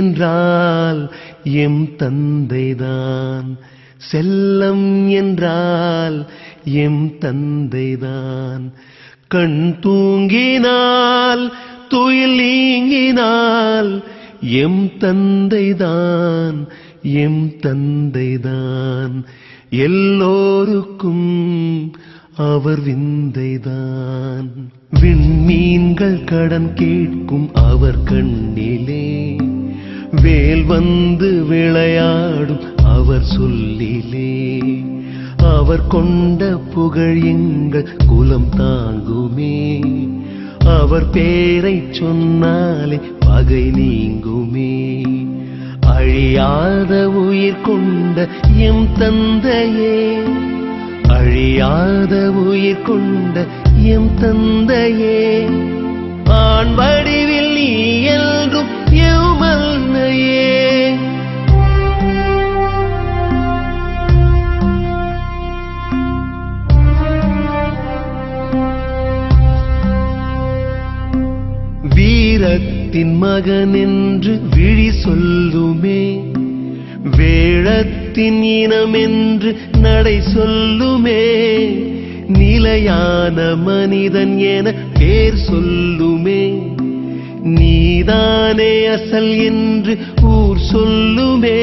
என்றால் எம் தந்தைதான், செல்லம் என்றால் எம் தந்தைதான். கண் தூங்கினால் துயில் நீங்கினால் எம் தந்தைதான், எம் தந்தைதான். எல்லோருக்கும் அவர் விந்தைதான். விண்மீன்கள் கடன் கேட்கும் அவர் கண்ணிலே, வேல் வந்து விளையாடும் அவர் சொல்லிலே. அவர் கொண்ட புகழ் எங்கள் குலம் தாங்குமே, அவர் பேரை சொன்னாலே பகை நீங்குமே. அழியாத உயிர் கொண்ட எம் தந்தையே, அழியாத உயிர் கொண்ட எம் தந்தையே. ஆண் வடிவில் நீ என்றும் எமல்னையே. வீரத்தின் மகன் என்று விழி சொல்லுமே, வேழத்தின் இனம் என்று நடை சொல்லுமே. நிலையான மனிதன் என பேர் சொல்லுமே, நீதானே அசல் என்று ஊர் சொல்லுமே.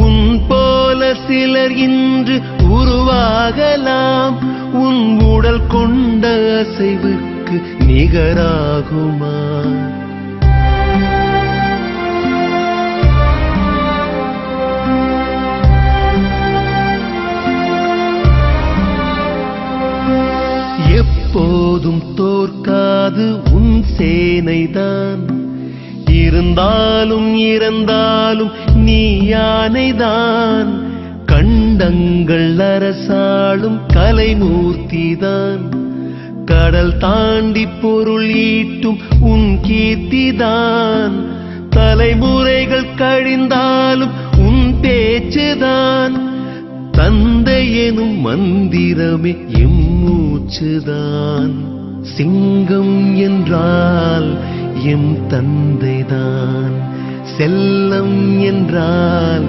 உன் போல சிலர் இன்று உருவாகலாம், உன் உடல் கொண்ட அசைவுக்கு நிகராகுமா? எப்போதும் தோற்காது உன் சேனைதான், இருந்தாலும் இறந்தாலும் நீ யானைதான். கண்டங்கள் அரசாளும் கலைமூர்த்திதான், கடல் தாண்டி பொருள் ஈட்டும் உன் கீர்த்திதான். தலைமுறைகள் கழிந்தாலும் உன் பேச்சுதான், தந்தை எனும் மந்திரமே எம் மூச்சுதான். சிங்கம் என்றால் எம் தந்தைதான், செல்லம் என்றால்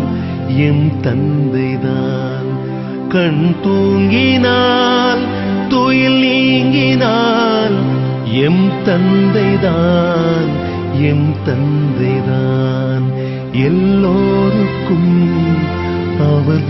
எம் தந்தைதான். கண் தூங்கினால் துயில் நீங்கினால் எம் தந்தைதான், எம் தந்தைதான். எல்லோருக்கும் அவர்